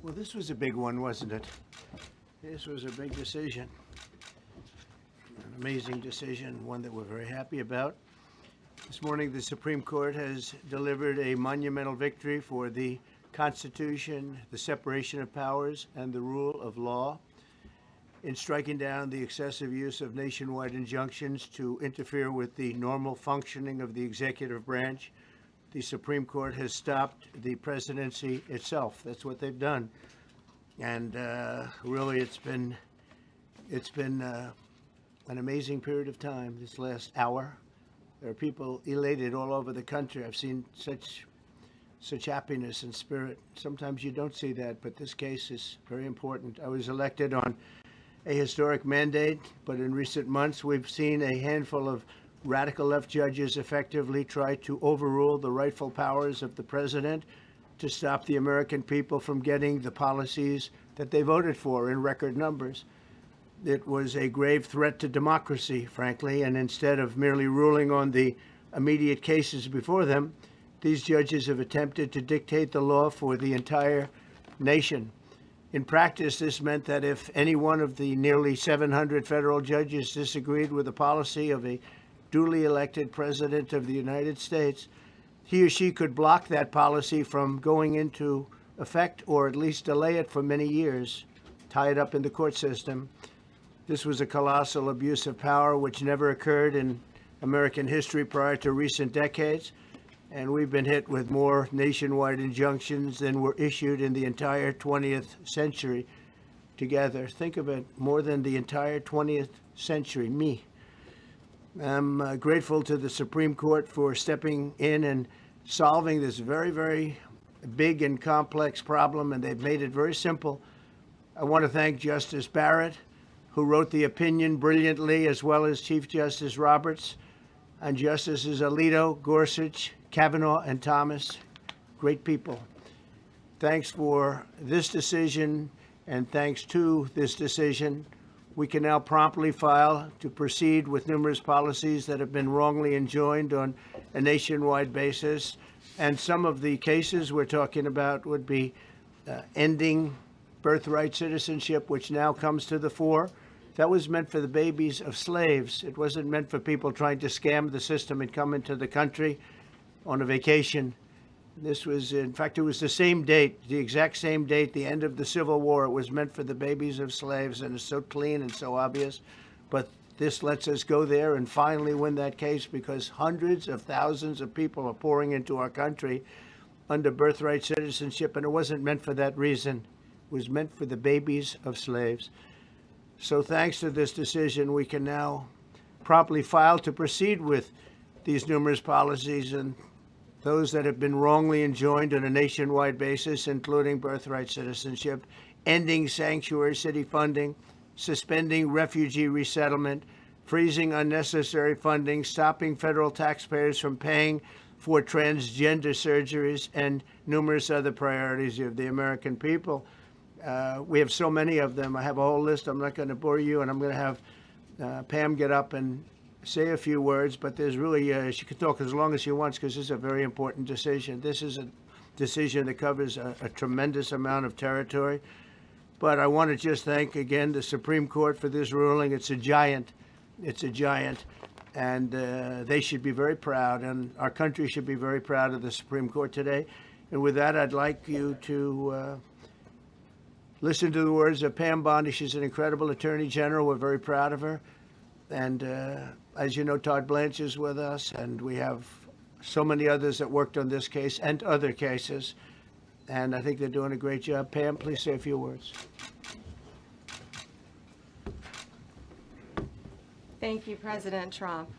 Well, this was a big one, wasn't it? This was a big decision. An amazing decision, one that we're very happy about. This morning, the Supreme Court has delivered a monumental victory for the Constitution, the separation of powers, and the rule of law in striking down the excessive use of nationwide injunctions to interfere with the normal functioning of the executive branch. The Supreme Court has stopped the presidency itself. That's what they've done. And really, it's been an amazing period of time this last hour. There are people elated all over the country. I've seen such happiness and spirit. Sometimes you don't see that, but this case is very important. I was elected on a historic mandate, but in recent months we've seen a handful of radical left judges effectively try to overrule the rightful powers of the president to stop the American people from getting the policies that they voted for in record numbers. It was a grave threat to democracy, frankly, and instead of merely ruling on the immediate cases before them, these judges have attempted to dictate the law for the entire nation. In practice, this meant that if any one of the nearly 700 federal judges disagreed with the policy of a duly elected president of the United States, he or she could block that policy from going into effect or at least delay it for many years, tie it up in the court system. This was a colossal abuse of power which never occurred in American history prior to recent decades, and we've been hit with more nationwide injunctions than were issued in the entire 20th century together. Think of it, more than the entire 20th century, me. I'm grateful to the Supreme Court for stepping in and solving this very, very big and complex problem, and they've made it very simple. I want to thank Justice Barrett, who wrote the opinion brilliantly, as well as Chief Justice Roberts, and Justices Alito, Gorsuch, Kavanaugh, and Thomas. Great people. Thanks for this decision, and thanks to this decision, we can now promptly file to proceed with numerous policies that have been wrongly enjoined on a nationwide basis. And some of the cases we're talking about would be ending birthright citizenship, which now comes to the fore. That was meant for the babies of slaves. It wasn't meant for people trying to scam the system and come into the country on a vacation. This was, in fact, it was the same date, the exact same date, the end of the Civil War. It was meant for the babies of slaves, and it's so clean and so obvious. But this lets us go there and finally win that case, because hundreds of thousands of people are pouring into our country under birthright citizenship, and it wasn't meant for that reason. It was meant for the babies of slaves. So thanks to this decision, we can now promptly file to proceed with these numerous policies and those that have been wrongly enjoined on a nationwide basis, including birthright citizenship, ending sanctuary city funding, suspending refugee resettlement, freezing unnecessary funding, stopping federal taxpayers from paying for transgender surgeries, and numerous other priorities of the American people. We have so many of them. I have a whole list. I'm not going to bore you, and I'm going to have Pam get up and say a few words, but there's really, she can talk as long as she wants, because this is a very important decision. This is a decision that covers a tremendous amount of territory. But I want to just thank again the Supreme Court for this ruling. It's a giant. It's a giant. And they should be very proud, and our country should be very proud of the Supreme Court today. And with that, I'd like you to listen to the words of Pam Bondi. She's an incredible Attorney General. We're very proud of her. And as you know, Todd Blanche is with us, and we have so many others that worked on this case and other cases. And I think they're doing a great job. Pam, please say a few words. Thank you, President Trump.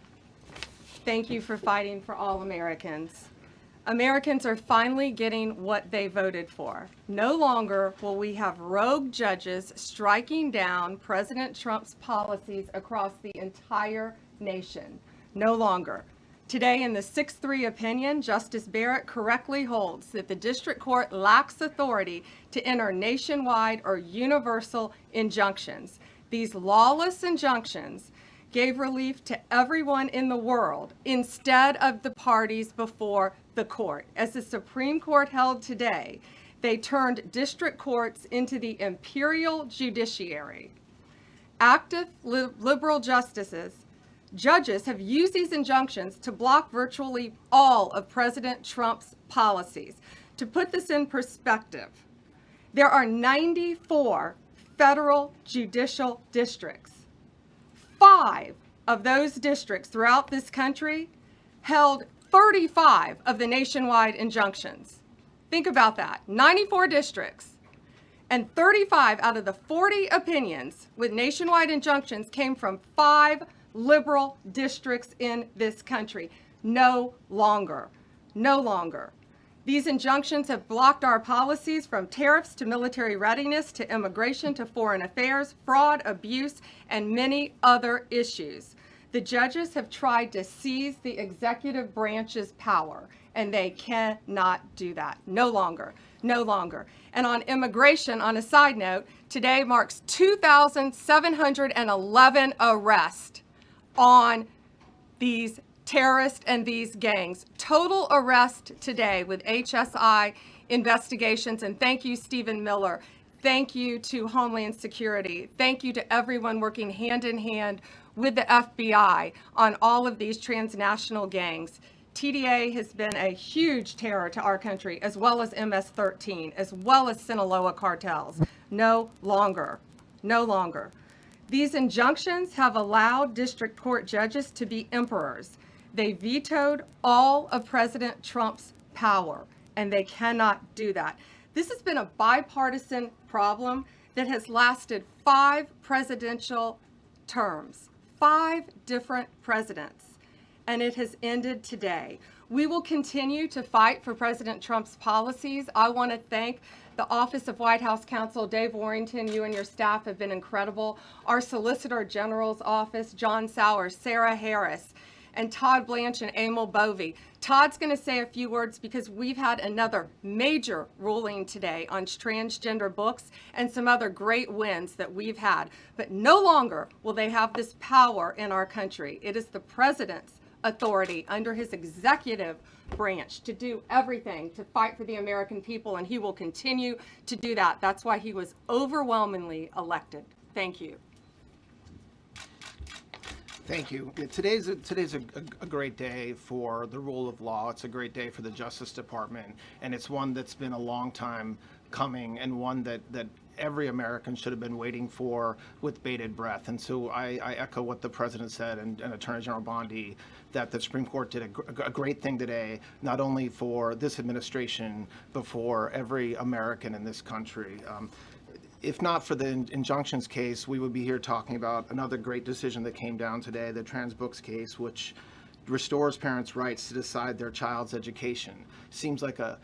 Thank you for fighting for all Americans. Americans are finally getting what they voted for. No longer will we have rogue judges striking down President Trump's policies across the entire nation. No longer. Today, in the 6-3 opinion, Justice Barrett correctly holds that the district court lacks authority to enter nationwide or universal injunctions. These lawless injunctions gave relief to everyone in the world instead of the parties before the court. As the Supreme Court held today, They turned district courts into the imperial judiciary. Active liberal judges have used these injunctions to block virtually all of President Trump's policies. To put this in perspective, there are 94 federal judicial districts. 5 of those districts throughout this country held 35 of the nationwide injunctions. Think about that, 94 districts. And 35 out of the 40 opinions with nationwide injunctions came from 5 liberal districts in this country. No longer. No longer. These injunctions have blocked our policies from tariffs to military readiness to immigration to foreign affairs, fraud, abuse, and many other issues. The judges have tried to seize the executive branch's power, and they cannot do that. No longer. No longer. And on immigration, on a side note, today marks 2,711 arrests on these terrorists and these gangs. Total arrest today with HSI investigations. And thank you, Stephen Miller. Thank you to Homeland Security. Thank you to everyone working hand in hand with the FBI on all of these transnational gangs. TDA has been a huge terror to our country, as well as MS-13, as well as Sinaloa cartels. No longer. No longer. These injunctions have allowed district court judges to be emperors. They vetoed all of President Trump's power, and they cannot do that. This has been a bipartisan problem that has lasted 5 presidential terms, 5 different presidents, and it has ended today. We will continue to fight for President Trump's policies. I want to thank the Office of White House Counsel, Dave Warrington. You and your staff have been incredible. Our Solicitor General's office, John Sowers, Sarah Harris, and Todd Blanche and Emil Bovey. Todd's going to say a few words because we've had another major ruling today on transgender books and some other great wins that we've had. But no longer will they have this power in our country. It is the president's authority under his executive branch to do everything to fight for the American people, and he will continue to do that. That's why he was overwhelmingly elected. Thank you. Thank you. Yeah, today's a great day for the rule of law. It's a great day for the Justice Department, and it's one that's been a long time coming, and one that every American should have been waiting for with bated breath. And so I echo what the President said and Attorney General Bondi, that the Supreme Court did a great thing today, not only for this administration, but for every American in this country. If not for the injunctions case, we would be here talking about another great decision that came down today, the trans books case, which restores parents' rights to decide their child's education. Seems like a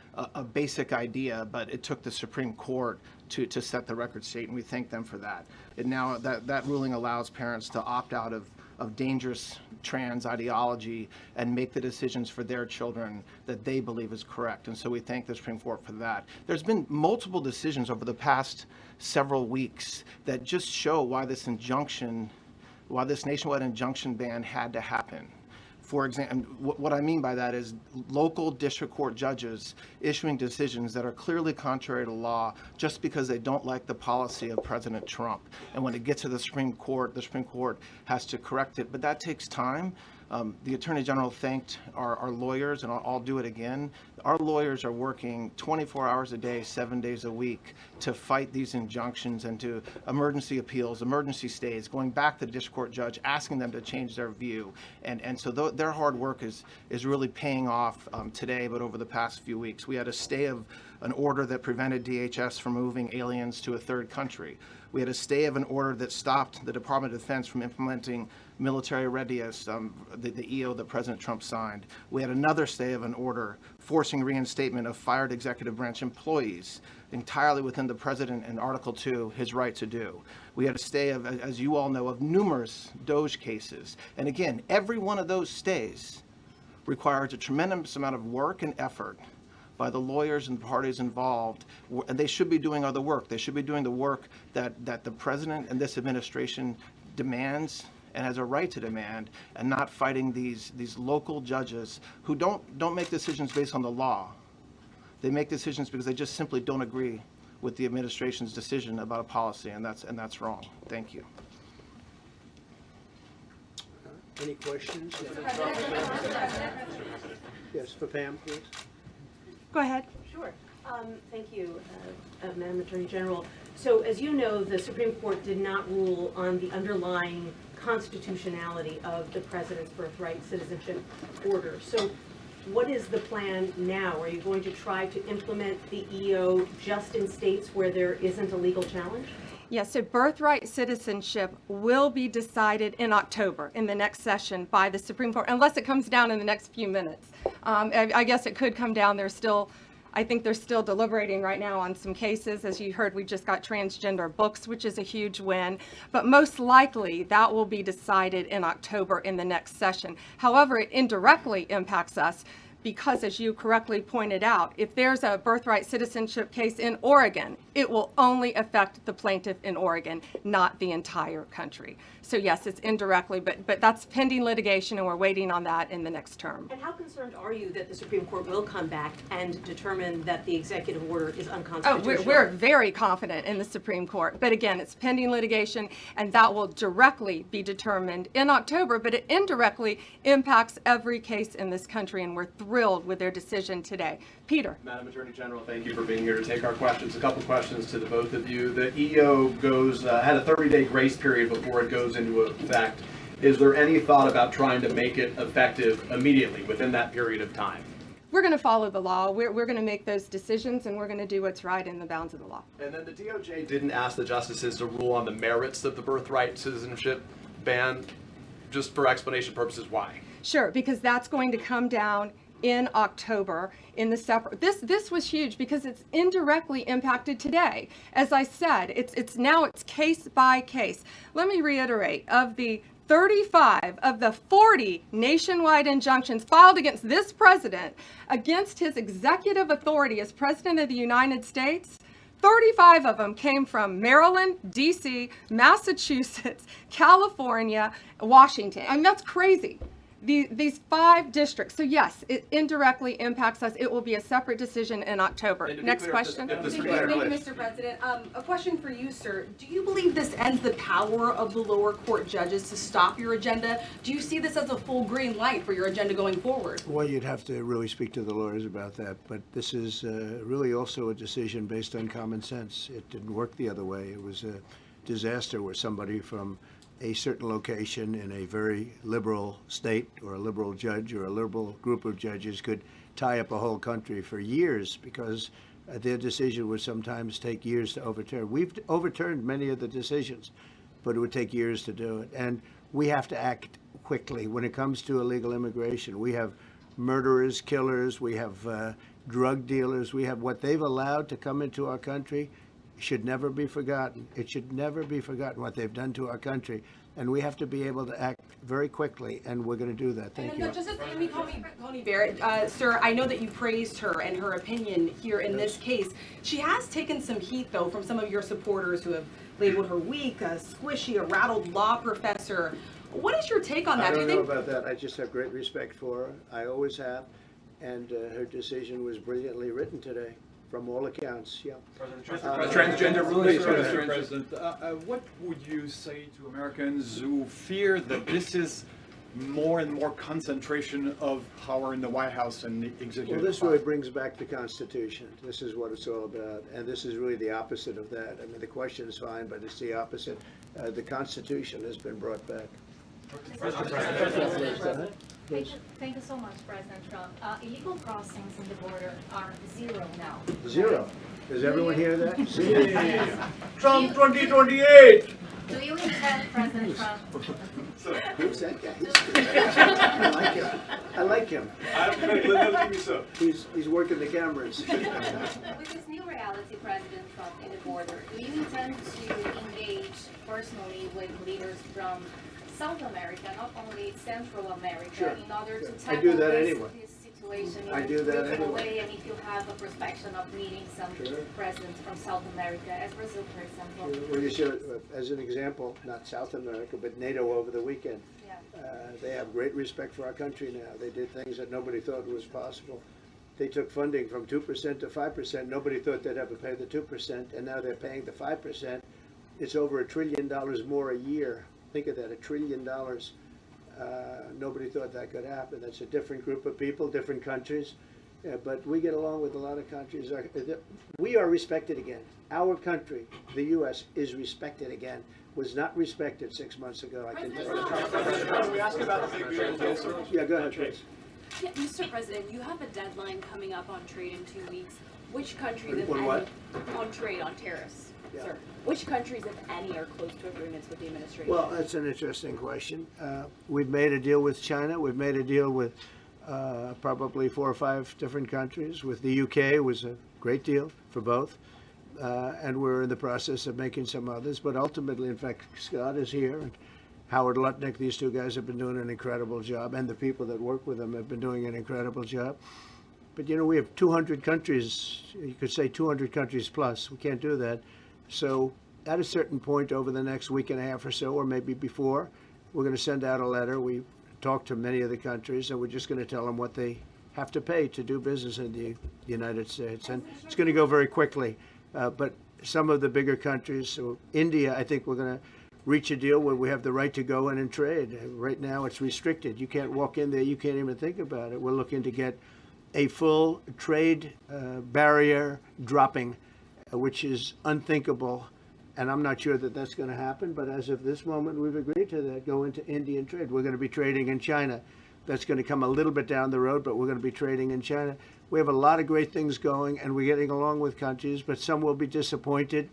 basic idea, but it took the Supreme Court to set the record straight, and we thank them for that. And now that ruling allows parents to opt out of dangerous trans ideology and make the decisions for their children that they believe is correct. And so we thank the Supreme Court for that. There's been multiple decisions over the past several weeks that just show why this nationwide injunction ban had to happen. For example, what I mean by that is local district court judges issuing decisions that are clearly contrary to law just because they don't like the policy of President Trump. And when it gets to the Supreme Court has to correct it. But that takes time. The Attorney General thanked our lawyers, and I'll do it again. Our lawyers are working 24 hours a day, 7 days a week to fight these injunctions and to emergency appeals, emergency stays, going back to the district court judge, asking them to change their view. And so their hard work is really paying off today, but over the past few weeks. We had a stay of an order that prevented DHS from moving aliens to a third country. We had a stay of an order that stopped the Department of Defense from implementing military readiness, the EO that President Trump signed. We had another stay of an order forcing reinstatement of fired executive branch employees, entirely within the President and Article 2, his right to do. We had a stay of, as you all know, of numerous DOJ cases. And again, every one of those stays requires a tremendous amount of work and effort by the lawyers and parties involved, and they should be doing other work. They should be doing the work that the President and this administration demands and has a right to demand, and not fighting these local judges who don't make decisions based on the law. They make decisions because they just simply don't agree with the administration's decision about a policy, and that's wrong. Thank you. Any questions? Yes, for Pam, please. Go ahead. Sure. Thank you, Madam Attorney General. So as you know, the Supreme Court did not rule on the underlying constitutionality of the President's Birthright citizenship order. So what is the plan now? Are you going to try to implement the EO just in states where there isn't a legal challenge? Yes, so birthright citizenship will be decided in October in the next session by the Supreme Court, unless it comes down in the next few minutes. I guess it could come down. I think they're still deliberating right now on some cases. As you heard, we just got transgender books, which is a huge win. But most likely, that will be decided in October in the next session. However, it indirectly impacts us because, as you correctly pointed out, if there's a birthright citizenship case in Oregon, it will only affect the plaintiff in Oregon, not the entire country. So yes, it's indirectly, but that's pending litigation, and we're waiting on that in the next term. And how concerned are you that the Supreme Court will come back and determine that the executive order is Oh, unconstitutional? we're very confident in the Supreme Court. But again, it's pending litigation, and that will directly be determined in October, but it indirectly impacts every case in this country, and we're thrilled with their decision today. Peter. Madam Attorney General, thank you for being here to take our questions. A couple questions to the both of you. The EO had a 30-day grace period before it goes into effect. Is there any thought about trying to make it effective immediately within that period of time? We're going to follow the law. We're going to make those decisions, and we're going to do what's right in the bounds of the law. And then the DOJ didn't ask the justices to rule on the merits of the birthright citizenship ban. Just for explanation purposes, why? Sure, because that's going to come down in October in the separate. This was huge because it's indirectly impacted today. As I said, it's case by case. Let me reiterate, of the 35 of the 40 nationwide injunctions filed against this president, against his executive authority as President of the United States, 35 of them came from Maryland, D.C., Massachusetts, California, Washington. I mean, that's crazy. These 5 districts. So yes, it indirectly impacts us. It will be a separate decision in October. Next question. Thank you, Mr. President. A question for you, sir. Do you believe this ends the power of the lower court judges to stop your agenda? Do you see this as a full green light for your agenda going forward? Well, you'd have to really speak to the lawyers about that, but this is really also a decision based on common sense. It didn't work the other way. It was a disaster where somebody from a certain location in a very liberal state, or a liberal judge, or a liberal group of judges could tie up a whole country for years, because their decision would sometimes take years to overturn. We've overturned many of the decisions, but it would take years to do it. And we have to act quickly when it comes to illegal immigration. We have murderers, killers, we have drug dealers, we have what they've allowed to come into our country. Should never be forgotten. It should never be forgotten what they've done to our country, and we have to be able to act very quickly, and we're going to do that. Thank you. Justice Amy Coney Barrett, sir, I know that you praised her and her opinion here in this case. She has taken some heat, though, from some of your supporters who have labeled her weak, a squishy, a rattled law professor. What is your take on that? I don't know about that. I just have great respect for her. I always have, and her decision was brilliantly written today. From all accounts, yeah. Transgender rules, Mr. President. What would you say to Americans who fear that this is more and more concentration of power in the White House and the executive? Well, this really brings back the Constitution. This is what it's all about, and this is really the opposite of that. I mean, the question is fine, but it's the opposite. The Constitution has been brought back. Thank you so much, President Trump. Illegal crossings on the border are 0 now. 0. Does everyone hear that? 0. Trump 2028! Do you intend, President Trump? Who's that guy? I like him. I like him. He's working the cameras. With this new reality, President Trump, in the border, do you intend to engage personally with leaders from South America, not only Central America, Sure. in order to I tackle do that anyway. this situation in I a do that regional anyway. way, and if you have a perspective of meeting some Sure. presidents from South America, as Brazil, for example. Well, you should, as an example, not South America, but NATO over the weekend. Yeah. They have great respect for our country now. They did things that nobody thought was possible. they took funding from 2% to 5%. Nobody thought they'd ever pay the 2%, and now they're paying the 5%. It's over $1 trillion more a year. Think of that, $1 trillion. Nobody thought that could happen. That's a different group of people, different countries. But we get along with a lot of countries. We are respected again. Our country, the U.S., is respected again. Was not respected 6 months ago, I can tell you. We ask about the big beautiful. Yeah, go ahead, please. Yeah, Mr. President, you have a deadline coming up on trade in 2 weeks. Which countries, if On any, what? on trade, on tariffs, Yeah. sir? Which countries, if any, are close to agreements with the administration? Well, that's an interesting question. We've made a deal with China. We've made a deal with probably 4 or 5 different countries. With the UK, it was a great deal for both. And we're in the process of making some others. But ultimately, in fact, Scott is here, and Howard Lutnick, these 2 guys have been doing an incredible job, and the people that work with them have been doing an incredible job. But, you know, we have 200 countries, you could say 200 countries plus. We can't do that. So at a certain point over the next week and a half or so, or maybe before, we're going to send out a letter. We talked to many of the countries, and we're just going to tell them what they have to pay to do business in the United States. And it's going to go very quickly. But some of the bigger countries, so India, I think we're going to reach a deal where we have the right to go in and trade. Right now, it's restricted. You can't walk in there. You can't even think about it. We're looking to get a full trade barrier dropping, which is unthinkable. And I'm not sure that that's going to happen. But as of this moment, we've agreed to that, go into Indian trade. We're going to be trading in China. That's going to come a little bit down the road, but we're going to be trading in China. We have a lot of great things going, and we're getting along with countries, but some will be disappointed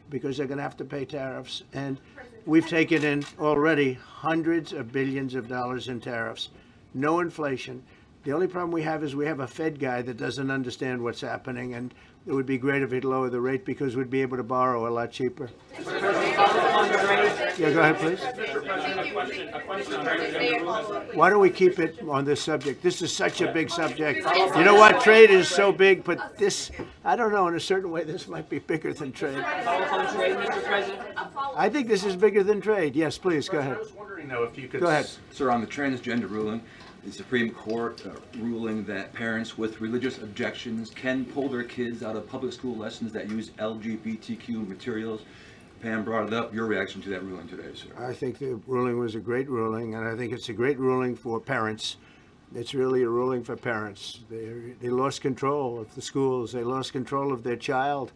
because they're going to have to pay tariffs. And we've taken in already hundreds of billions of dollars in tariffs. No inflation. The only problem we have is we have a Fed guy that doesn't understand what's happening, and it would be great if he'd lower the rate because we'd be able to borrow a lot cheaper. Yeah, go ahead, please. Why don't we keep it on this subject? This is such a big subject. You know what? Trade is so big, but this, I don't know, in a certain way, this might be bigger than trade. I think this is bigger than trade. Yes, please, go ahead. I was wondering, though, if you could... Go ahead. Sir, on the transgender ruling, the Supreme Court ruling that parents with religious objections can pull their kids out of public school lessons that use LGBTQ materials. Pam brought it up. Your reaction to that ruling today, sir? I think the ruling was a great ruling, and I think it's a great ruling for parents. It's really a ruling for parents. They lost control of the schools. They lost control of their child.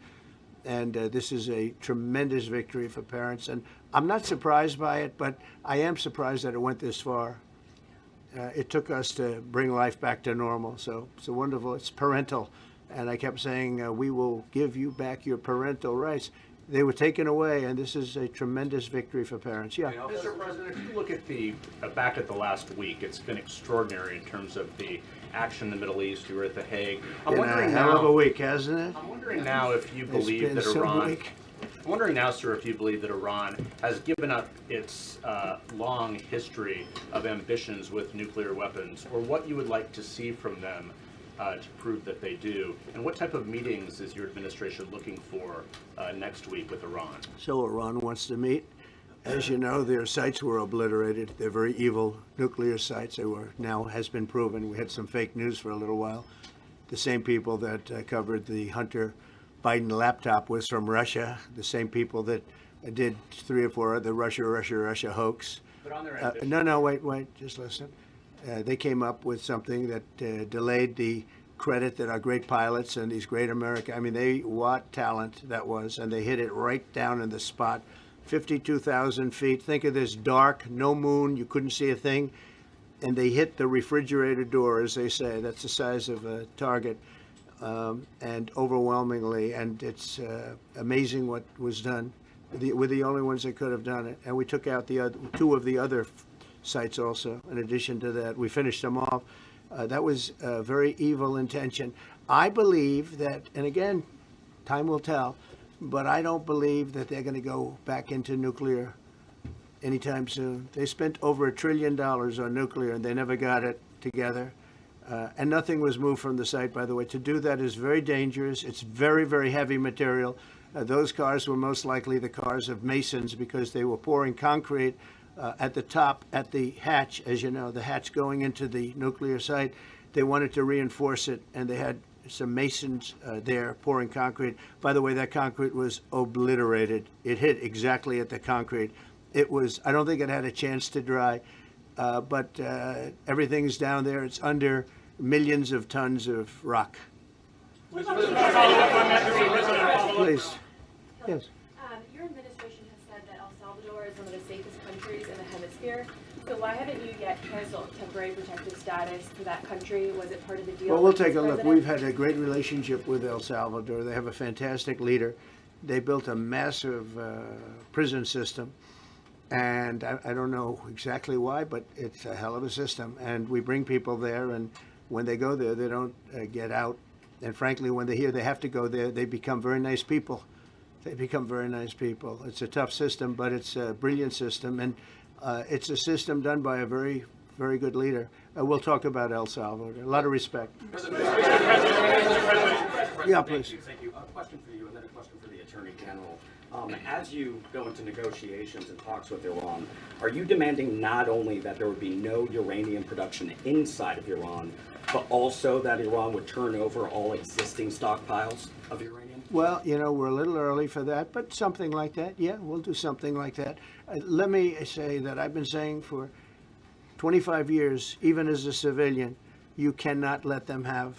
And this is a tremendous victory for parents. And I'm not surprised by it, but I am surprised that it went this far. It took us to bring life back to normal. So it's wonderful. It's parental. And I kept saying, we will give you back your parental rights. They were taken away, and this is a tremendous victory for parents. Yeah. Mr. President, if you look at the back at the last week, it's been extraordinary in terms of the action in the Middle East. You were at The Hague. Been a hell of a week, hasn't it? I'm wondering now if you believe that Iran. I'm wondering now, sir, if you believe that Iran has given up its long history of ambitions with nuclear weapons, or what you would like to see from them to prove that they do, and what type of meetings is your administration looking for next week with Iran? So Iran wants to meet. As you know, their sites were obliterated. They're very evil nuclear sites. They were, now has been proven. We had some fake news for a little while. The same people that covered the Hunter Biden laptop was from Russia. The same people that did 3 or 4 other Russia hoax. But on their No, wait, just listen. They came up with something that delayed the credit that our great pilots and these great what talent that was, and they hit it right down in the spot. 52,000 feet. Think of this dark, no moon, you couldn't see a thing. And they hit the refrigerator door, as they say. That's the size of a target. And overwhelmingly, and it's amazing what was done. We're the only ones that could have done it. And we took out the 2 of the other sites also, in addition to that. We finished them off. That was a very evil intention. I believe that, and again, time will tell, but I don't believe that they're going to go back into nuclear anytime soon. They spent over $1 trillion on nuclear, and they never got it together. And nothing was moved from the site, by the way. To do that is very dangerous. It's very, very heavy material. Those cars were most likely the cars of Masons because they were pouring concrete at the top, at the hatch, as you know, the hatch going into the nuclear site. They wanted to reinforce it, and they had some masons there pouring concrete. By the way, that concrete was obliterated. It hit exactly at the concrete. It was, I don't think it had a chance to dry, but everything's down there. It's under millions of tons of rock. Please. Yes. Your administration has said that El Salvador is one of the safest countries in the hemisphere. So why haven't you yet canceled temporary protective status for that country? Was it part of the deal? Well, we'll with take a this look. president? We've had a great relationship with El Salvador. They have a fantastic leader. They built a massive prison system. And I don't know exactly why, but it's a hell of a system. And we bring people there, and when they go there, they don't get out. And frankly, when they hear they have to go there, they become very nice people. They become very nice people. It's a tough system, but it's a brilliant system. And it's a system done by a very, very good leader. We'll talk about El Salvador. A lot of respect. Yeah, please. Thank you. A question for you, and then a question for the Attorney General. As you go into negotiations and talks with Iran, are you demanding not only that there would be no uranium production inside of Iran, but also that Iran would turn over all existing stockpiles of uranium? Well, you know, we're a little early for that, but something like that, yeah, we'll do something like that. Let me say that I've been saying for 25 years, even as a civilian, you cannot let them have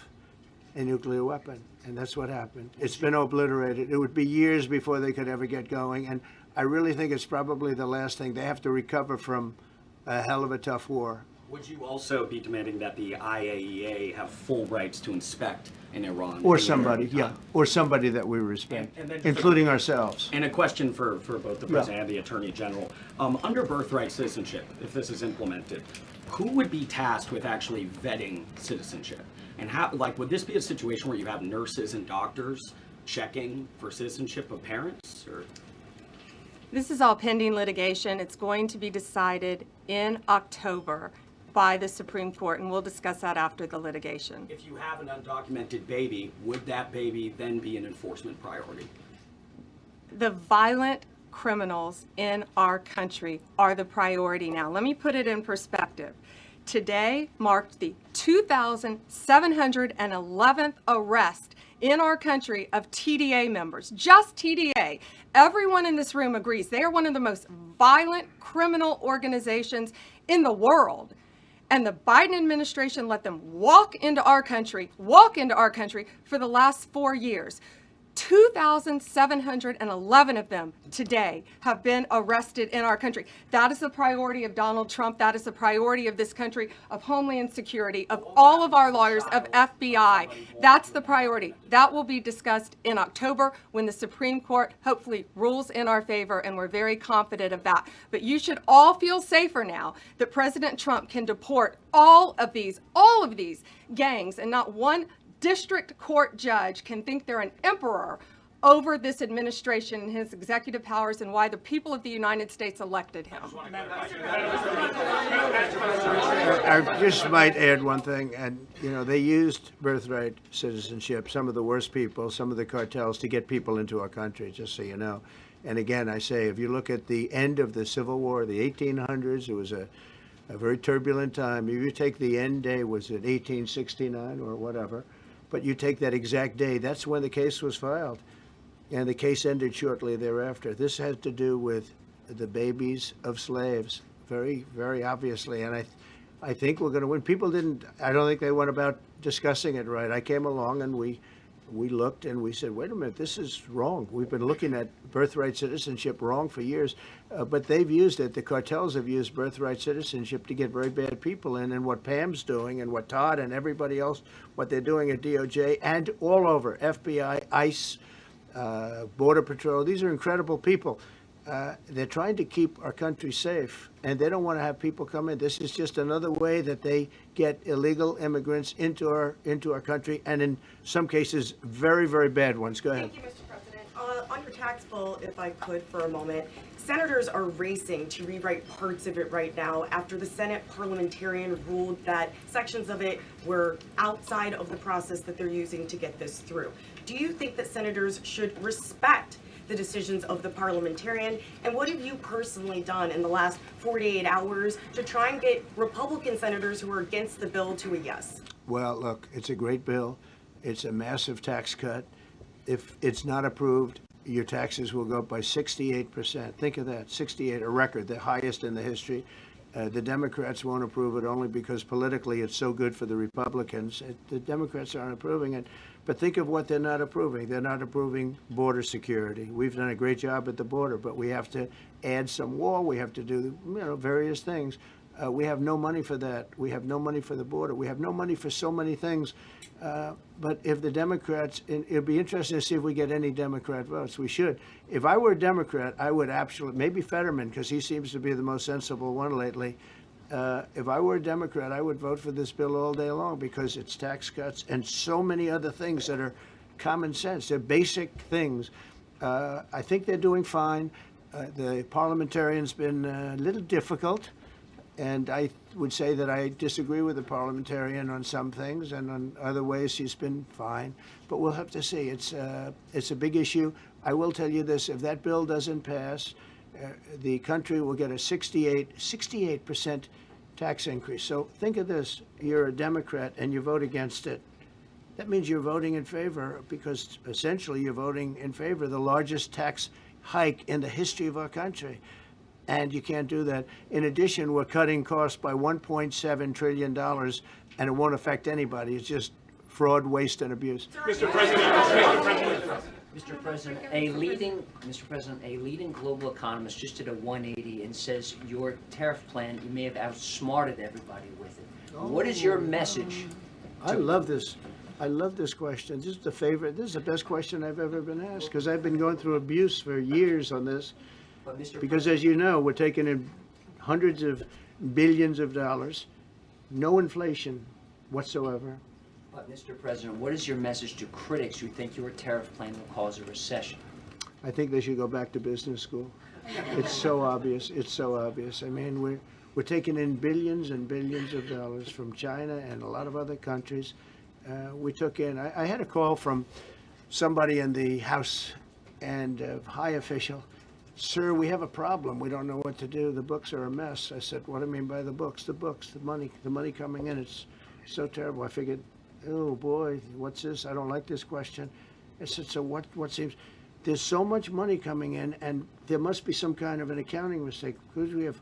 a nuclear weapon. And that's what happened. It's been obliterated. It would be years before they could ever get going. And I really think it's probably the last thing. They have to recover from a hell of a tough war. Would you also be demanding that the IAEA have full rights to inspect in Iran? Or somebody, yeah, or somebody that we respect, And then including ourselves. And a question for both the President and the Attorney General. Under birthright citizenship, if this is implemented, who would be tasked with actually vetting citizenship? And how, like, would this be a situation where you have nurses and doctors checking for citizenship of parents? Or? This is all pending litigation. It's going to be decided in October by the Supreme Court, and we'll discuss that after the litigation. If you have an undocumented baby, would that baby then be an enforcement priority? The violent criminals in our country are the priority now. Let me put it in perspective. Today marked the 2,711th arrest in our country of TDA members, just TDA. Everyone in this room agrees they are one of the most violent criminal organizations in the world. And the Biden administration let them walk into our country for the last 4 years. 2,711 of them today have been arrested in our country. That is the priority of Donald Trump. That is the priority of this country, of Homeland Security, of all of our lawyers, of FBI. That's the priority. That will be discussed in October when the Supreme Court hopefully rules in our favor, and we're very confident of that. But you should all feel safer now that President Trump can deport all of these gangs, and not one district court judge can think they're an emperor over this administration and his executive powers and why the people of the United States elected him. I just might add one thing, and you know, they used birthright citizenship, some of the worst people, some of the cartels, to get people into our country, just so you know. And again, I say, if you look at the end of the Civil War, the 1800s, it was a very turbulent time. If you take the end day, was it 1869 or whatever, but you take that exact day, that's when the case was filed. And the case ended shortly thereafter. This had to do with the babies of slaves, very, very obviously. And I think we're going to win. People didn't, I don't think they went about discussing it right. I came along and we looked and we said, wait a minute, this is wrong. We've been looking at birthright citizenship wrong for years, but they've used it. The cartels have used birthright citizenship to get very bad people in, and what Pam's doing and what Todd and everybody else, what they're doing at DOJ and all over, FBI, ICE, Border Patrol, these are incredible people. They're trying to keep our country safe, and they don't want to have people come in. This is just another way that they get illegal immigrants into our country, and in some cases, very, very bad ones. Go ahead. Thank you, Mr. President. On your tax bill, if I could for a moment, senators are racing to rewrite parts of it right now after the Senate parliamentarian ruled that sections of it were outside of the process that they're using to get this through. Do you think that senators should respect the decisions of the parliamentarian, and what have you personally done in the last 48 hours to try and get Republican senators who are against the bill to a yes? Well, look, it's a great bill. It's a massive tax cut. If it's not approved, your taxes will go up by 68%. Think of that, 68, a record, the highest in the history. The Democrats won't approve it only because politically it's so good for the Republicans. The Democrats aren't approving it. But think of what they're not approving. They're not approving border security. We've done a great job at the border, but we have to add some wall. We have to do, various things. We have no money for that. We have no money for the border. We have no money for so many things. But if the Democrats, it'd be interesting to see if we get any Democrat votes. We should. If I were a Democrat, I would absolutely, maybe Fetterman, because he seems to be the most sensible one lately. If I were a Democrat, I would vote for this bill all day long because it's tax cuts and so many other things that are common sense. They're basic things. I think they're doing fine. The parliamentarian's been a little difficult. And I would say that I disagree with the parliamentarian on some things, and on other ways he's been fine. But we'll have to see. It's a big issue. I will tell you this: if that bill doesn't pass, the country will get a 68% tax increase. So think of this: you're a Democrat and you vote against it. That means you're voting in favor, because essentially you're voting in favor of the largest tax hike in the history of our country. And you can't do that. In addition, we're cutting costs by $1.7 trillion, and it won't affect anybody. It's just fraud, waste, and abuse. Mr. President, a leading global economist just did a 180 and says your tariff plan, you may have outsmarted everybody with it. What is your message? I love this. I love this question. This is the favorite. This is the best question I've ever been asked, because I've been going through abuse for years on this. Because as you know, we're taking in hundreds of billions of dollars, no inflation whatsoever. But Mr. President, what is your message to critics who think your tariff plan will cause a recession? I think they should go back to business school. It's so obvious. It's so obvious. I mean, we're taking in billions and billions of dollars from China and a lot of other countries. We took in, I had a call from somebody in the House and a high official. Sir, we have a problem. We don't know what to do. The books are a mess. I said, what do you mean by the books? The books, the money coming in. It's so terrible. I figured, oh boy, what's this? I don't like this question. I said, so what seems, there's so much money coming in, and there must be some kind of an accounting mistake, because we have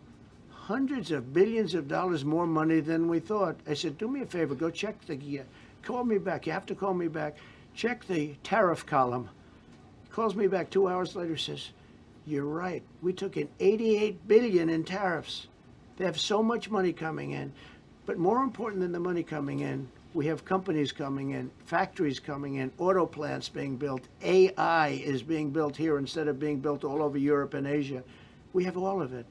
hundreds of billions of dollars more money than we thought. I said, do me a favor, go check call me back. You have to call me back. Check the tariff column. Calls me back 2 hours later, says, you're right. We took in $88 billion in tariffs. They have so much money coming in. But more important than the money coming in, we have companies coming in, factories coming in, auto plants being built. AI is being built here instead of being built all over Europe and Asia. We have all of it.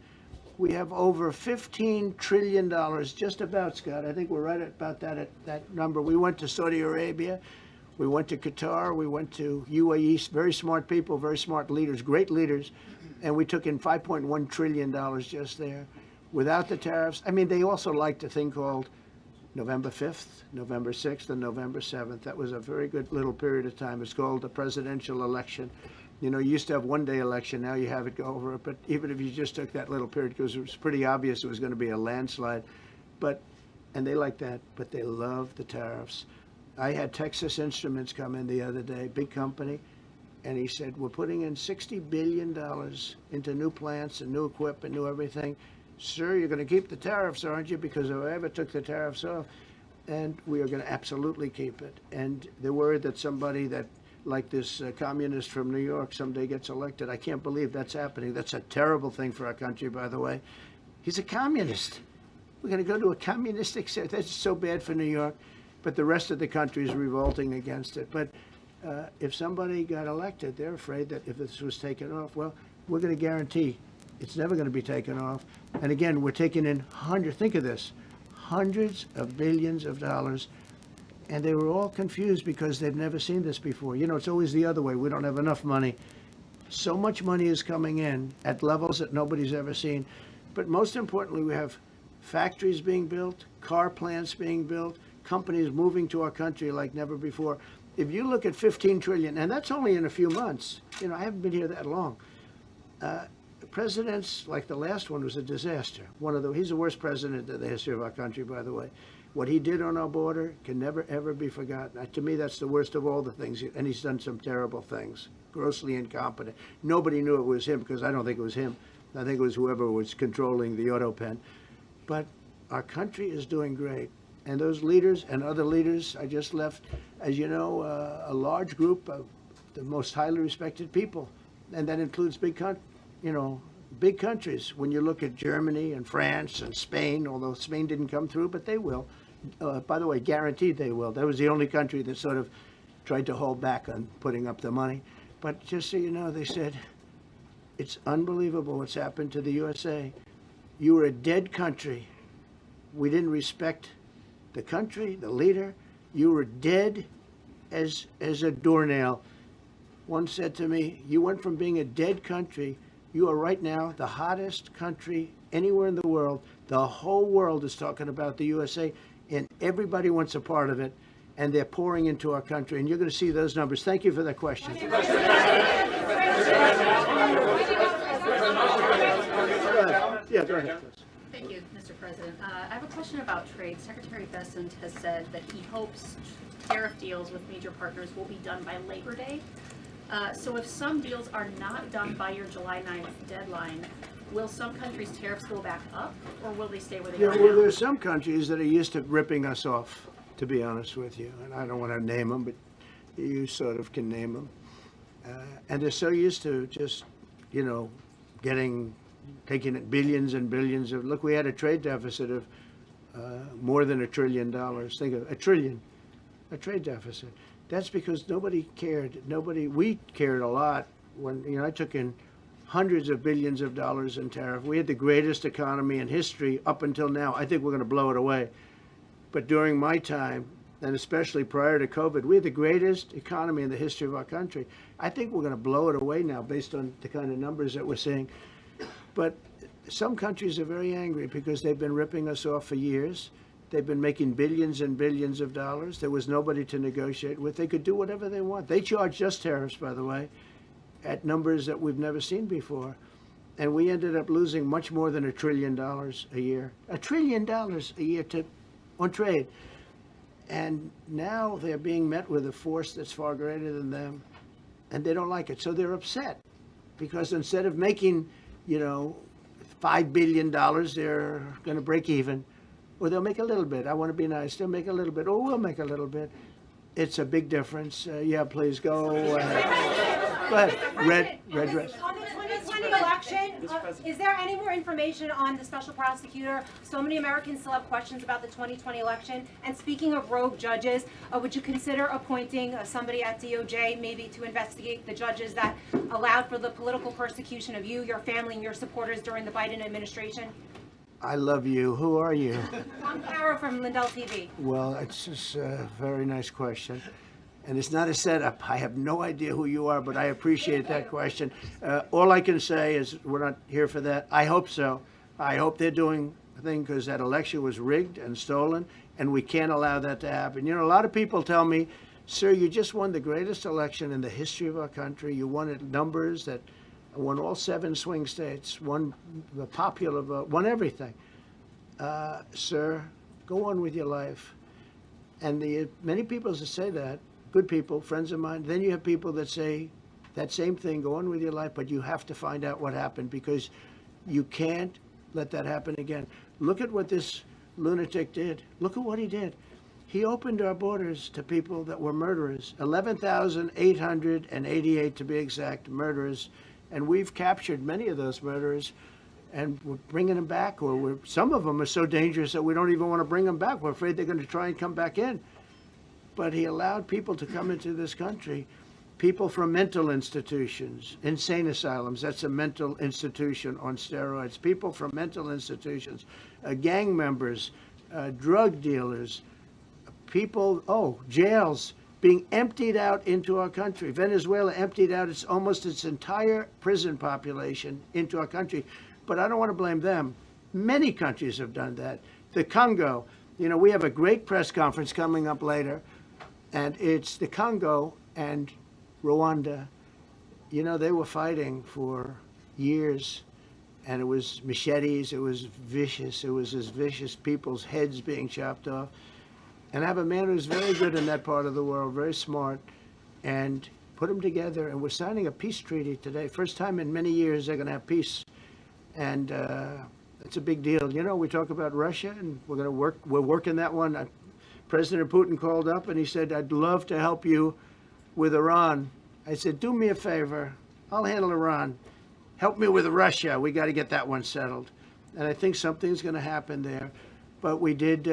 We have over $15 trillion, just about, Scott. I think we're right about that number. We went to Saudi Arabia. We went to Qatar, we went to UAE, very smart people, very smart leaders, great leaders, and we took in $5.1 trillion just there without the tariffs. I mean, they also liked a thing called November 5th, November 6th, and November 7th. That was a very good little period of time. It's called the presidential election. You know, you used to have one-day election, now you have it go over it, but even if you just took that little period, because it was pretty obvious it was going to be a landslide, and they like that, but they love the tariffs. I had Texas Instruments come in the other day, big company, and he said, we're putting in $60 billion into new plants and new equipment, new everything. Sir, you're going to keep the tariffs, aren't you? Because if I ever took the tariffs off, and we are going to absolutely keep it. And they're worried that somebody that, like this communist from New York, someday gets elected. I can't believe that's happening. That's a terrible thing for our country, by the way. He's a communist. We're going to go to a communistic state. That's so bad for New York. But the rest of the country is revolting against it. But if somebody got elected, they're afraid that if this was taken off, well, we're going to guarantee it's never going to be taken off. And again, we're taking in think of this, hundreds of billions of dollars. And they were all confused because they've never seen this before. You know, it's always the other way. We don't have enough money. So much money is coming in at levels that nobody's ever seen. But most importantly, we have factories being built, car plants being built, companies moving to our country like never before. If you look at 15 trillion, and that's only in a few months, you know, I haven't been here that long. Presidents, like the last one, was a disaster. He's the worst president in the history of our country, by the way. What he did on our border can never, ever be forgotten. To me, that's the worst of all the things. And he's done some terrible things, grossly incompetent. Nobody knew it was him, because I don't think it was him. I think it was whoever was controlling the auto pen. But our country is doing great. And those leaders and other leaders, I just left, as you know, a large group of the most highly respected people. And that includes big countries. When you look at Germany and France and Spain, although Spain didn't come through, but they will. By the way, guaranteed they will. That was the only country that sort of tried to hold back on putting up the money. But just so you know, they said, it's unbelievable what's happened to the USA. You were a dead country. We didn't respect the country, the leader. You were dead as a doornail. One said to me, you went from being a dead country, you are right now the hottest country anywhere in the world. The whole world is talking about the USA, and everybody wants a part of it, and they're pouring into our country, and you're going to see those numbers. Thank you for that question. Yeah, go ahead. Thank you, Mr. President. I have a question about trade. Secretary Bessent has said that he hopes tariff deals with major partners will be done by Labor Day. So if some deals are not done by your July 9th deadline, will some countries' tariffs go back up, or will they stay where they are now? Well, there's some countries that are used to ripping us off, to be honest with you. And I don't want to name them, but you sort of can name them. And they're so used to just, taking it billions and billions of, look, we had a trade deficit of more than $1 trillion. Think of a trade deficit. That's because nobody cared. We cared a lot when, I took in hundreds of billions of dollars in tariff. We had the greatest economy in history up until now. I think we're going to blow it away. But during my time, and especially prior to COVID, we had the greatest economy in the history of our country. I think we're going to blow it away now based on the kind of numbers that we're seeing. But some countries are very angry because they've been ripping us off for years. They've been making billions and billions of dollars. There was nobody to negotiate with. They could do whatever they want. They charged us tariffs, by the way, at numbers that we've never seen before. And we ended up losing much more than $1 trillion a year. $1 trillion a year on trade. And now they're being met with a force that's far greater than them. And they don't like it. So they're upset. Because instead of making, $5 billion, they're going to break even. Or they'll make a little bit. I want to be nice. They'll make a little bit. Or we'll make a little bit. It's a big difference. Yeah, please go. Go ahead. Red dress. On the 2020 election, is there any more information on the special prosecutor? So many Americans still have questions about the 2020 election. And speaking of rogue judges, would you consider appointing somebody at DOJ maybe to investigate the judges that allowed for the political persecution of you, your family, and your supporters during the Biden administration? I love you. Who are you? I'm Kara from Lindell TV. Well, it's just a very nice question. And it's not a setup. I have no idea who you are, but I appreciate that question. All I can say is we're not here for that. I hope so. I hope they're doing a thing because that election was rigged and stolen, and we can't allow that to happen. A lot of people tell me, sir, you just won the greatest election in the history of our country. You won at numbers that won all 7 swing states, won the popular vote, won everything. Sir, go on with your life. And many people that say that, good people, friends of mine, then you have people that say that same thing, go on with your life, but you have to find out what happened because you can't let that happen again. Look at what this lunatic did. Look at what he did. He opened our borders to people that were murderers, 11,888 to be exact, murderers. And we've captured many of those murderers, and we're bringing them back, or some of them are so dangerous that we don't even want to bring them back. We're afraid they're going to try and come back in. But he allowed people to come into this country, people from mental institutions, insane asylums, that's a mental institution on steroids, people from mental institutions, gang members, drug dealers, people, jails, being emptied out into our country. Venezuela emptied out almost its entire prison population into our country. But I don't want to blame them. Many countries have done that. The Congo, we have a great press conference coming up later, and it's the Congo and Rwanda. They were fighting for years, and it was machetes, it was vicious, it was as vicious, people's heads being chopped off. And I have a man who's very good in that part of the world, very smart, and put them together, and we're signing a peace treaty today. First time in many years they're going to have peace, and it's a big deal. You know, we talk about Russia, and we're working that one. President Putin called up and he said, I'd love to help you with Iran. I said, do me a favor, I'll handle Iran. Help me with Russia. We got to get that one settled. And I think something's going to happen there. But we did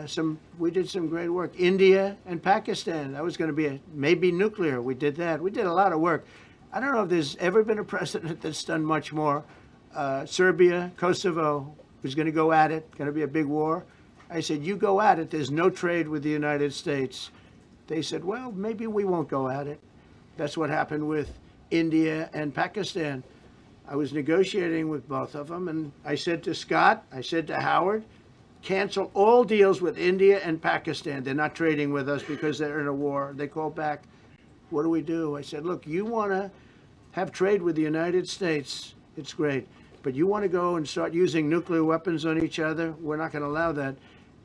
some great work. India and Pakistan. That was going to be maybe nuclear. We did that. We did a lot of work. I don't know if there's ever been a president that's done much more. Serbia, Kosovo was going to go at it. Going to be a big war. I said, you go at it. There's no trade with the United States. They said, well, maybe we won't go at it. That's what happened with India and Pakistan. I was negotiating with both of them, and I said to Scott, I said to Howard, cancel all deals with India and Pakistan. They're not trading with us because they're in a war. They called back, what do we do? I said, look, you want to have trade with the United States, it's great. But you want to go and start using nuclear weapons on each other? We're not going to allow that.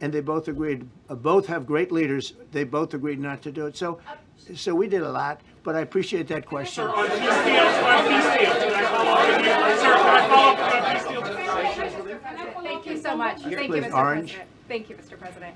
And they both agreed. Both have great leaders. They both agreed not to do it. So we did a lot, but I appreciate that question. Sir, on peace deals, can I follow up with you? Sir, can I follow up on peace deals? Thank you so much. Here, Thank please, you, Mr. Orange. President. Thank you, Mr. President.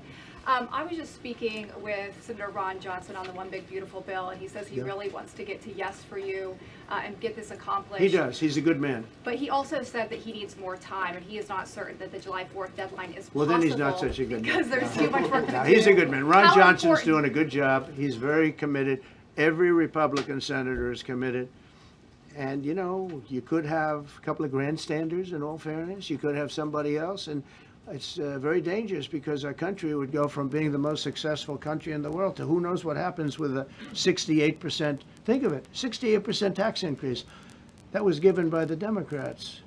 I was just speaking with Senator Ron Johnson on the One Big Beautiful Bill, and he says he really wants to get to yes for you and get this accomplished. He does. He's a good man. But he also said that he needs more time, and he is not certain that the July 4th deadline is Well, possible. then he's not such a good man. Because there's too much work to do. He's a good man. Ron How Johnson's important- doing a good job. He's very committed. Every Republican senator is committed. And, you know, you could have a couple of grandstanders, in all fairness. You could have somebody else. And it's very dangerous because our country would go from being the most successful country in the world to who knows what happens with a 68%, think of it, 68% tax increase. That was given by the Democrats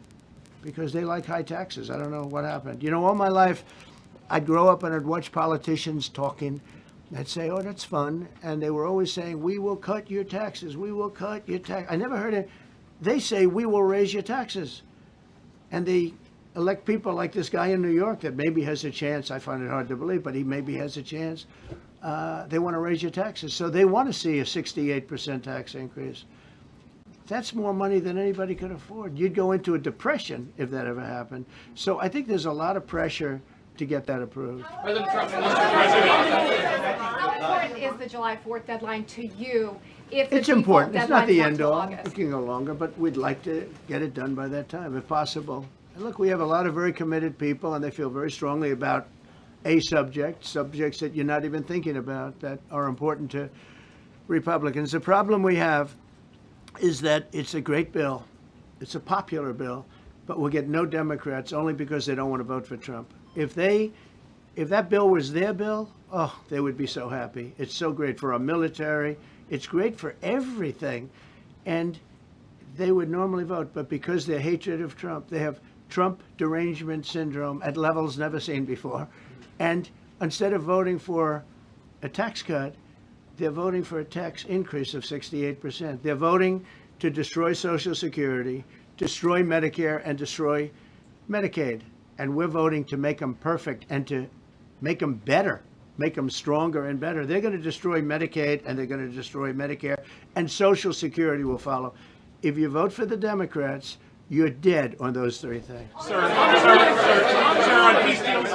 because they like high taxes. I don't know what happened. You know, all my life, I'd grow up and I'd watch politicians talking. I'd say, oh, that's fun. And they were always saying, we will cut your taxes. We will cut your tax. I never heard it. They say, we will raise your taxes. And they elect people like this guy in New York that maybe has a chance. I find it hard to believe, but he maybe has a chance. They want to raise your taxes. So they want to see a 68% tax increase. That's more money than anybody could afford. You'd go into a depression if that ever happened. So I think there's a lot of pressure to get that approved. President Trump, How important is the July 4th deadline to you? If the It's important. It's not deadline's the end till all. August? It can go longer, but we'd like to get it done by that time, if possible. And look, we have a lot of very committed people, and they feel very strongly about subjects that you're not even thinking about that are important to Republicans. The problem we have is that it's a great bill. It's a popular bill, but we'll get no Democrats only because they don't want to vote for Trump. If that bill was their bill, oh, they would be so happy. It's so great for our military. It's great for everything. And they would normally vote, but because their hatred of Trump, they have Trump derangement syndrome at levels never seen before. And instead of voting for a tax cut, they're voting for a tax increase of 68%. They're voting to destroy Social Security, destroy Medicare, and destroy Medicaid. And we're voting to make them perfect and to make them better, make them stronger and better. They're going to destroy Medicaid, and they're going to destroy Medicare, and Social Security will follow. If you vote for the Democrats, you're dead on those three things. Sir, on peace deals.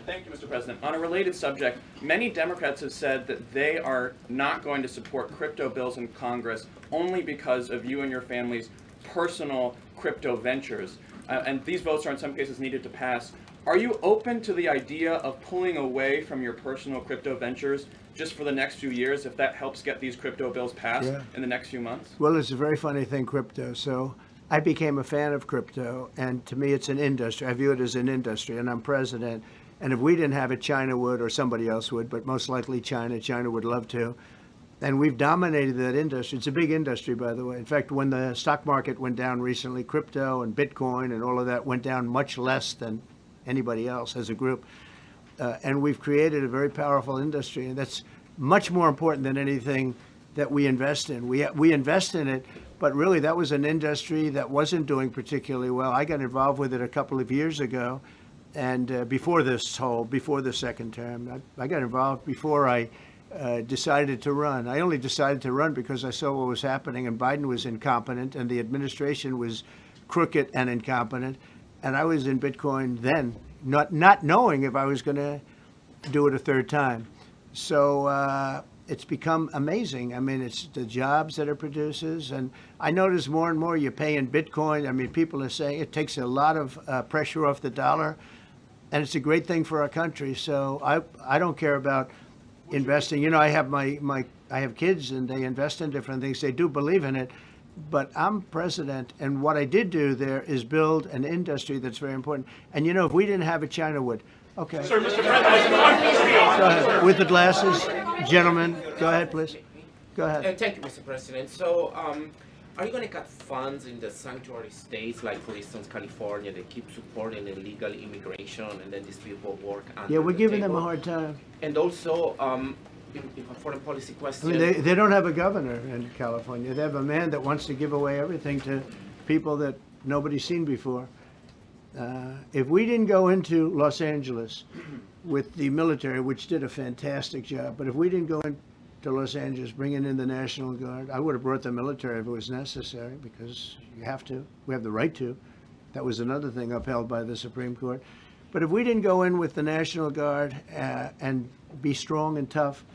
Thank you, Mr. President. On a related subject, many Democrats have said that they are not going to support crypto bills in Congress only because of you and your family's personal crypto ventures. And these votes are in some cases needed to pass. Are you open to the idea of pulling away from your personal crypto ventures just for the next few years if that helps get these crypto bills passed in the next few months? Well, it's a very funny thing, crypto. So I became a fan of crypto, and to me it's an industry. I view it as an industry, and I'm president. And if we didn't have it, China would, or somebody else would, but most likely China. China would love to. And we've dominated that industry. It's a big industry, by the way. In fact, when the stock market went down recently, crypto and Bitcoin and all of that went down much less than anybody else as a group. And we've created a very powerful industry, and that's much more important than anything that we invest in. We invest in it, But really, that was an industry that wasn't doing particularly well. I got involved with it a couple of years ago, and before the second term. I got involved before I decided to run. I only decided to run because I saw what was happening, and Biden was incompetent, and the administration was crooked and incompetent. And I was in Bitcoin then, not knowing if I was going to do it a third time. So it's become amazing. I mean, it's the jobs that it produces. And I notice more and more you pay in Bitcoin. I mean, people are saying it takes a lot of pressure off the dollar. And it's a great thing for our country. So I don't care about investing. You know, I have I have kids and they invest in different things. They do believe in it. But I'm president, and what I did do there is build an industry that's very important. And you know, if we didn't have it, China would. Okay. Sir, Mr. President, go ahead. With the glasses, gentlemen. Go ahead, please. Go ahead. Thank you, Mr. President. So, are you going to cut funds in the sanctuary states, like for instance California, that keep supporting illegal immigration, and then these people work under Yeah, we're the giving them a table? hard time. And also, in a foreign policy I question. mean, they don't have a governor in California. They have a man that wants to give away everything to people that nobody's seen before. If we didn't go into Los Angeles with the military, which did a fantastic job, but if we didn't go into Los Angeles bringing in the National Guard, I would have brought the military if it was necessary, because you have to. We have the right to. That was another thing upheld by the Supreme Court. But if we didn't go in with the National Guard and be strong and tough,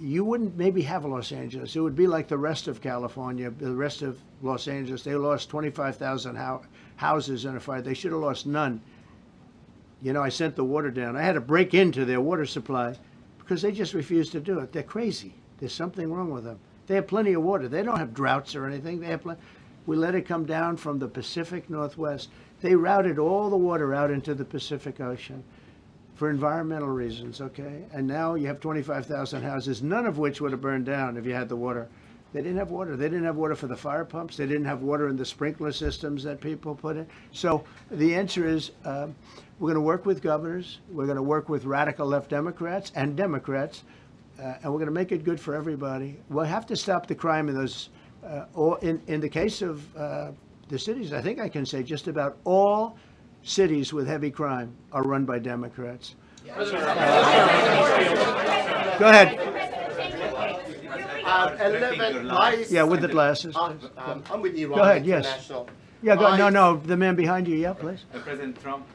you wouldn't maybe have Los Angeles. It would be like the rest of California, the rest of Los Angeles. They lost 25,000 houses in a fire. They should have lost none. You know, I sent the water down. I had to break into their water supply because they just refused to do it. They're crazy. There's something wrong with them. They have plenty of water. They don't have droughts or anything. They have we let it come down from the Pacific Northwest. They routed all the water out into the Pacific Ocean for environmental reasons, okay? And now you have 25,000 houses, none of which would have burned down if you had the water. They didn't have water. They didn't have water for the fire pumps. They didn't have water in the sprinkler systems that people put in. So the answer is we're going to work with governors. We're going to work with radical left Democrats and Democrats, and we're going to make it good for everybody. We'll have to stop the crime in those, in the case of the cities, I think I can say just about all cities with heavy crime are run by Democrats. Go ahead. 11 lies. Yeah, with the glasses. I'm with Iran. Go ahead, yes. International. Yeah, no, the man behind you, yeah, please. President Trump,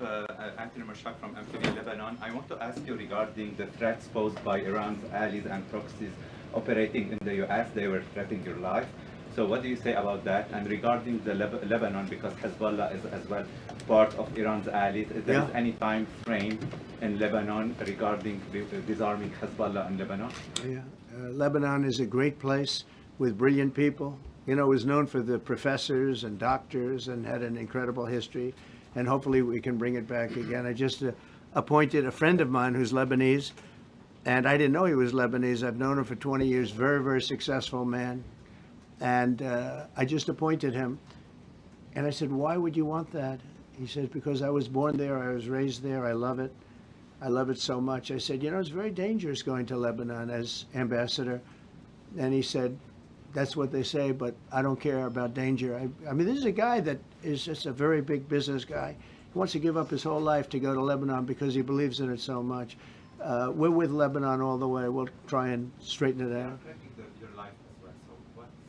Anthony Mashak from Amphibian Lebanon. I want to ask you regarding the threats posed by Iran's allies and proxies operating in the U.S. They were threatening your life. So what do you say about that? And regarding the Lebanon, because Hezbollah is as well part of Iran's allies, is there any time frame in Lebanon regarding disarming Hezbollah in Lebanon? Yeah, Lebanon is a great place with brilliant people. You know, it was known for the professors and doctors and had an incredible history. And hopefully we can bring it back again. I just appointed a friend of mine who's Lebanese, and I didn't know he was Lebanese. I've known him for 20 years, very, very successful man. And I just appointed him. And I said, why would you want that? He said, because I was born there, I was raised there, I love it. I love it so much. I said, you know, it's very dangerous going to Lebanon as ambassador. And he said, that's what they say, but I don't care about danger. I mean, this is a guy that is just a very big business guy. He wants to give up his whole life to go to Lebanon because he believes in it so much. We're with Lebanon all the way. We'll try and straighten it out.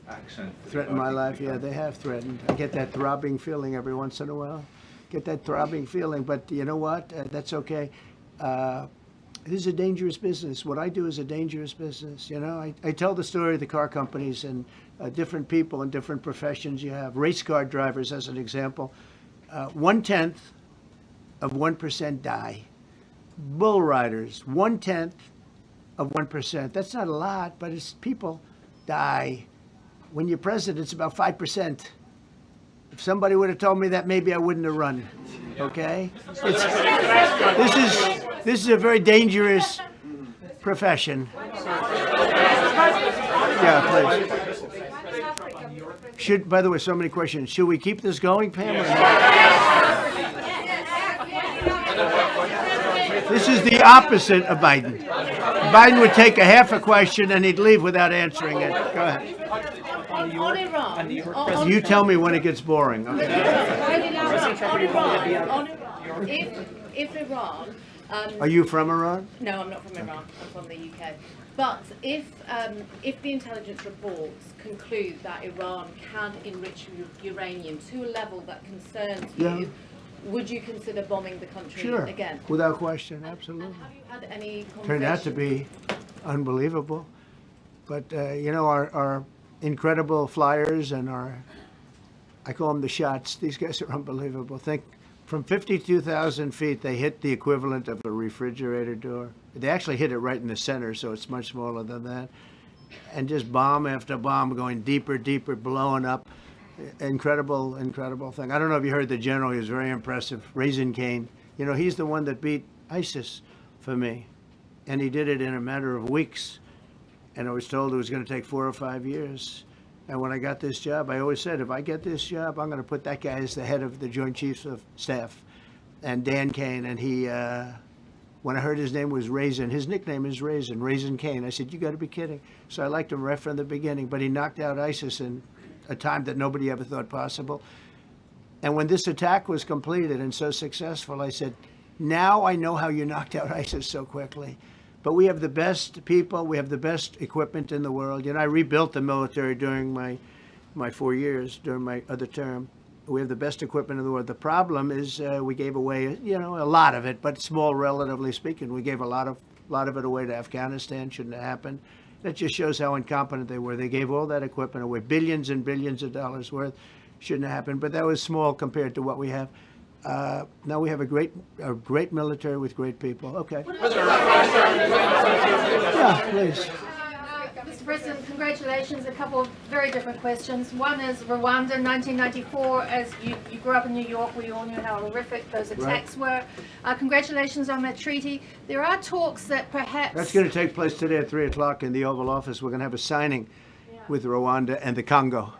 Action. Threaten my life? Yeah, they have threatened. I get that throbbing feeling every once in a while. Get that throbbing feeling, but you know what? That's okay. This is a dangerous business. What I do is a dangerous business. You know, I tell the story of the car companies and different people and different professions you have. Race car drivers, as an example. 1/10 of 1% die. Bull riders, 1/10 of 1%. That's not a lot, but it's people die. When you're president, it's about 5%. If somebody would have told me that, maybe I wouldn't have run. Okay? This is a very dangerous profession. Yeah, please. By the way, so many questions. Should we keep this going, Pam? Or not? This is the opposite of Biden. Biden would take a half a question and he'd leave without answering it. Go ahead. on Iran. You tell me when it gets boring. Okay. If Iran. Are you from Iran? No, I'm not from Iran. I'm from the UK. But if the intelligence reports conclude that Iran can enrich uranium to a level that concerns you, would you consider bombing the country again? Without question, absolutely. And have you had any conversations? Turned out to be unbelievable. But, you know, our incredible flyers and I call them the shots, these guys are unbelievable. Think, from 52,000 feet, they hit the equivalent of a refrigerator door. They actually hit it right in the center, so it's much smaller than that. And just bomb after bomb going deeper, deeper, blowing up. Incredible, incredible thing. I don't know if you heard the general, he was very impressive. Raisin Cane, you know, he's the one that beat ISIS for me. And he did it in a matter of weeks. And I was told it was going to take 4 or 5 years. And when I got this job, I always said, if I get this job, I'm going to put that guy as the head of the Joint Chiefs of Staff. And Dan Kane, and he, when I heard his name was Raisin, his nickname is Raisin Cane. I said, you got to be kidding. So I liked him right from the beginning. But he knocked out ISIS in a time that nobody ever thought possible. And when this attack was completed and so successful, I said, now I know how you knocked out ISIS so quickly. But we have the best people, we have the best equipment in the world. You know, I rebuilt the military during my 4 years, during my other term. We have the best equipment in the world. The problem is we gave away, you know, a lot of it, but small relatively speaking. We gave a lot of it away to Afghanistan. Shouldn't have happened. That just shows how incompetent they were. They gave all that equipment away, billions and billions of dollars worth. Shouldn't have happened, but that was small compared to what we have. Now we have a great military with great people. Okay. Yeah, please. Mr. President, congratulations. A couple of very different questions. One is Rwanda, 1994. As you grew up in New York, we all knew how horrific those attacks were. Congratulations on that treaty. There are talks that perhaps... That's going to take place today at 3 o'clock in the Oval Office. We're going to have a signing with Rwanda and the Congo.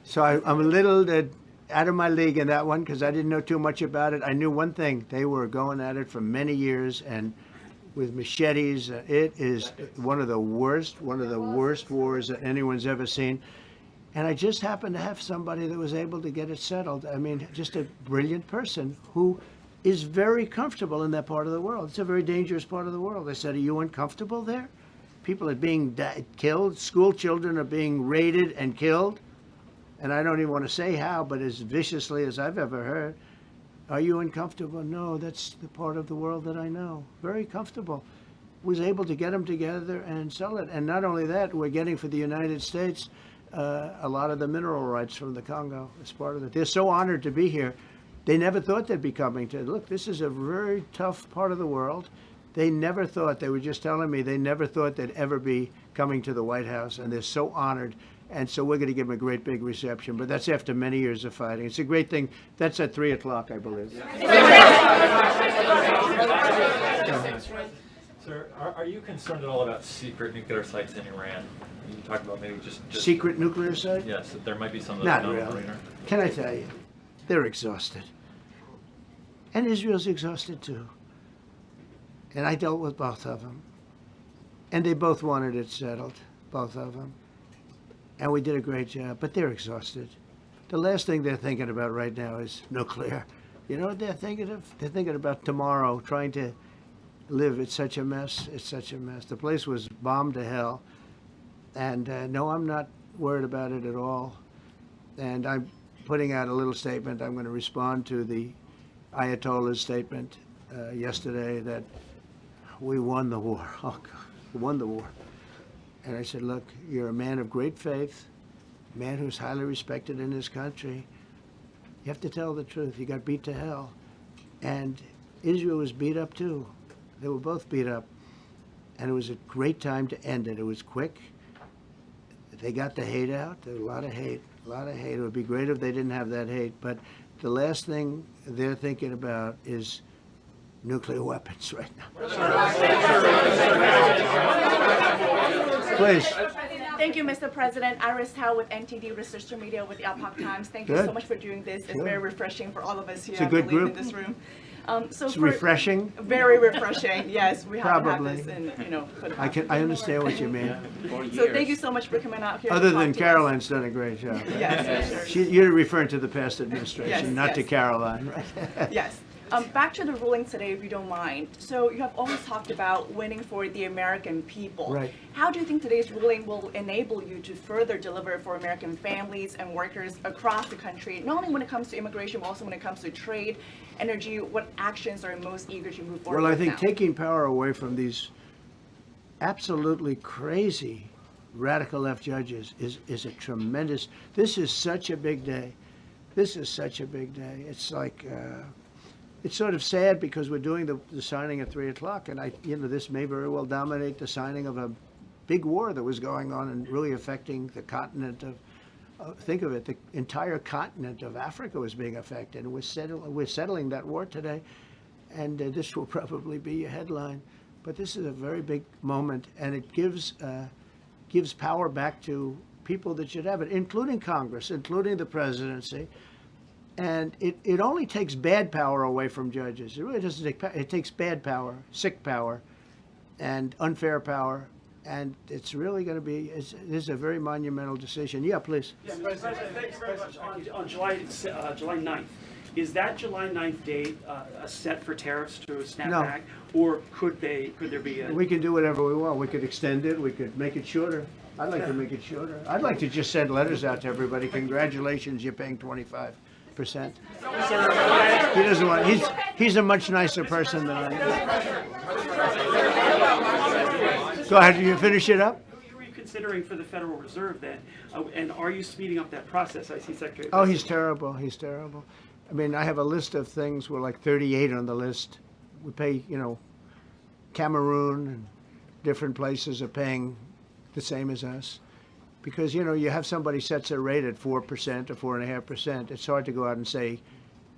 So I'm a little out of my league in that one because I didn't know too much about it. I knew one thing. They were going at it for many years and with machetes. It is one of the worst wars that anyone's ever seen. And I just happened to have somebody that was able to get it settled. I mean, just a brilliant person who is very comfortable in that part of the world. It's a very dangerous part of the world. I said, are you uncomfortable there? People are being killed. School children are being raided and killed. And I don't even want to say how, but as viciously as I've ever heard. Are you uncomfortable? No, that's the part of the world that I know. Very comfortable. Was able to get them together and sell it. And not only that, we're getting for the United States a lot of the mineral rights from the Congo as part of it. They're so honored to be here. They never thought they'd be coming to, look, this is a very tough part of the world. They never thought, they were just telling me, they never thought they'd ever be coming to the White House, and they're so honored. And so we're going to give them a great big reception, but that's after many years of fighting. It's a great thing. That's at 3 o'clock, I believe. Sir, are you concerned at all about secret nuclear sites in Iran? You talked about maybe just secret nuclear site? Yes, that there might be some. Not really. Can I tell you? They're exhausted. And Israel's exhausted too. And I dealt with both of them. And they both wanted it settled, both of them. And we did a great job, but they're exhausted. The last thing they're thinking about right now is nuclear. You know what they're thinking of? They're thinking about tomorrow, trying to live. It's such a mess. It's such a mess. The place was bombed to hell. And no, I'm not worried about it at all. And I'm putting out a little statement. I'm going to respond to the Ayatollah's statement yesterday that we won the war. Oh, God, we won the war. And I said, look, you're a man of great faith, a man who's highly respected in this country. You have to tell the truth. You got beat to hell. And Israel was beat up too. They were both beat up. And it was a great time to end it. It was quick. They got the hate out. There was a lot of hate, a lot of hate. It would be great if they didn't have that hate. But the last thing they're thinking about is nuclear weapons right now. Please. Thank you, Mr. President. Iris Howe with NTD Research Media with the Epoch Times. Thank you Good. so much for doing this. It's Sure. very refreshing for all of us here. It's a good I believe, group. in this room. It's refreshing? Very refreshing. Yes, we haven't had Probably. this in, for the I understand what you mean. So thank you so much for coming out here. Other to talk than to Caroline's us. done a great job. Yes, You're referring to the past administration, Yes, not to yes. Caroline, right? Yes. Back to the ruling today, if you don't mind. So you have always talked about winning for the American people. Right. How do you think today's ruling will enable you to further deliver for American families and workers across the country, not only when it comes to immigration, but also when it comes to trade, energy? What actions are you most eager to move forward Well, I with think now? taking power away from these absolutely crazy radical left judges is a tremendous, this is such a big day. This is such a big day. It's like, it's sort of sad because we're doing the signing at 3 o'clock, and this may very well dominate the signing of a big war that was going on and really affecting the continent of, think of it, the entire continent of Africa was being affected. And we're settling that war today, and this will probably be a headline. But this is a very big moment, and it gives power back to people that should have it, including Congress, including the presidency. And it only takes bad power away from judges. It really doesn't take power. It takes bad power, sick power, and unfair power. And it's really going to be, this is a very monumental decision. Yeah, please. Yes, President, thank you very much. On July 9th, is that July 9th date set for tariffs to snap No. back? Or could there be a... We can do whatever we want. We could extend it. We could make it shorter. I'd like to make it shorter. I'd like to just send letters out to everybody. Congratulations, you're paying 25%. He doesn't want. He's a much nicer person than I am. Go ahead. You finish it up. Who are you considering for the Federal Reserve then? And are you speeding up that process? I see Secretary... Oh, he's terrible. He's terrible. I mean, I have a list of things. We're like 38 on the list. We pay, Cameroon and different places are paying the same as us. Because, you have somebody sets a rate at 4% or 4.5%. It's hard to go out and say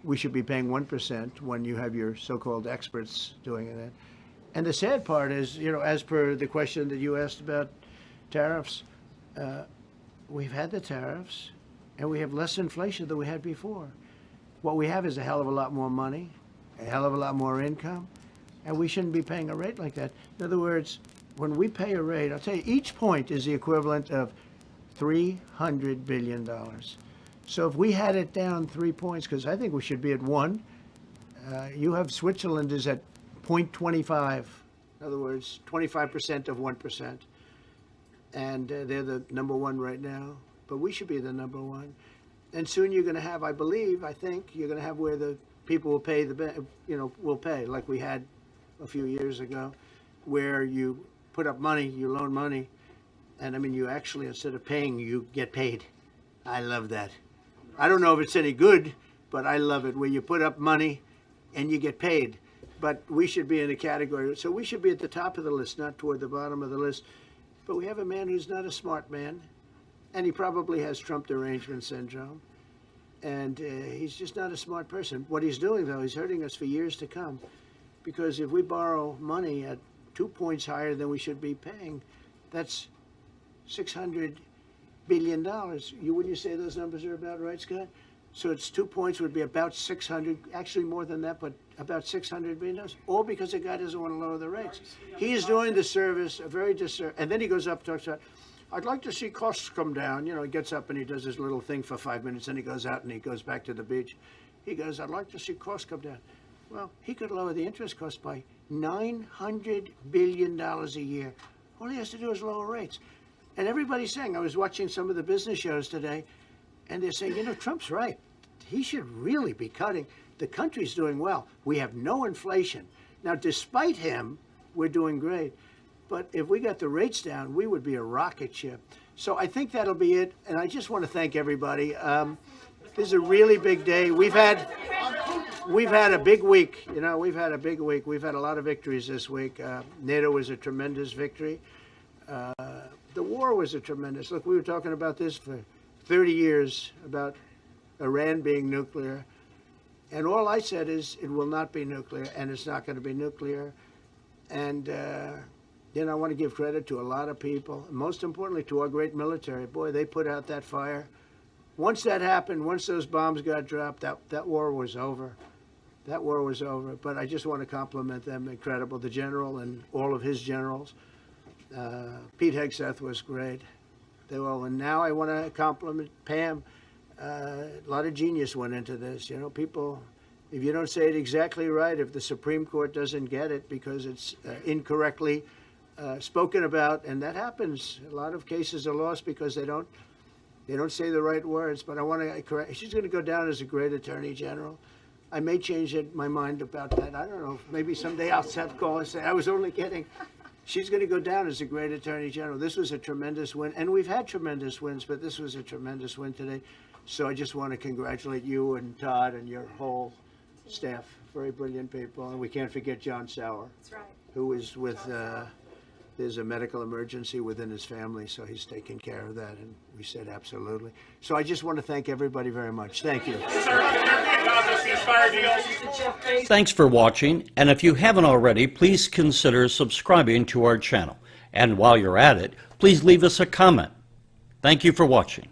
we should be paying 1% when you have your so-called experts doing that. And the sad part is, as per the question that you asked about tariffs, we've had the tariffs and we have less inflation than we had before. What we have is a hell of a lot more money, a hell of a lot more income, and we shouldn't be paying a rate like that. In other words, when we pay a rate, I'll tell you, each point is the equivalent of $300 billion. So if we had it down 3 points, because I think we should be at 1, you have Switzerland is at 0.25. In other words, 25% of 1%. And they're the number 1 right now. But we should be the number 1. And soon you're going to have, I think, you're going to have where the people will pay will pay, like we had a few years ago, where you put up money, you loan money, and I mean, you actually, instead of paying, you get paid. I love that. I don't know if it's any good, but I love it, where you put up money and you get paid. But we should be in a category, so we should be at the top of the list, not toward the bottom of the list. But we have a man who's not a smart man, and he probably has Trump derangement syndrome. And he's just not a smart person. What he's doing, though, he's hurting us for years to come. Because if we borrow money at 2 points higher than we should be paying, that's $600 billion. Wouldn't you say those numbers are about right, Scott? So it's 2 points would be about 600, actually more than that, but about $600 billion, all because the guy doesn't want to lower the rates. He is doing the service, a very disservice, and then he goes up and talks about, I'd like to see costs come down. He gets up and he does his little thing for 5 minutes, and he goes out and he goes back to the beach. He goes, I'd like to see costs come down. Well, he could lower the interest cost by $900 billion a year. All he has to do is lower rates. And everybody's saying, I was watching some of the business shows today, and they're saying, Trump's right. He should really be cutting. The country's doing well. We have no inflation. Now, despite him, we're doing great. But if we got the rates down, we would be a rocket ship. So I think that'll be it. And I just want to thank everybody. This is a really big day. We've had a big week. We've had a big week. We've had a lot of victories this week. NATO was a tremendous victory. The war was a tremendous. Look, we were talking about this for 30 years, about Iran being nuclear. And all I said is it will not be nuclear, and it's not going to be nuclear. And Again, I want to give credit to a lot of people, and most importantly to our great military. Boy, they put out that fire. Once that happened, once those bombs got dropped, that war was over. That war was over. But I just want to compliment them. Incredible. The general and all of his generals. Pete Hegseth was great. They all. And now I want to compliment Pam. A lot of genius went into this. You know, people, if you don't say it exactly right, if the Supreme Court doesn't get it because it's incorrectly spoken about, and that happens. A lot of cases are lost because they don't say the right words. But I want to correct. She's going to go down as a great attorney general. I may change my mind about that. I don't know. Maybe someday I'll have to call and say I was only kidding. She's going to go down as a great attorney general. This was a tremendous win, and we've had tremendous wins, but this was a tremendous win today. So I just want to congratulate you and Todd and your whole staff. Very brilliant people, and we can't forget John Sauer. That's right. Who is with. There's a medical emergency within his family, so he's taking care of that, and we said absolutely. So I just want to thank everybody very much. Thank you. Thanks for watching, and if you haven't already, please consider subscribing to our channel. And while you're at it, please leave us a comment. Thank you for watching.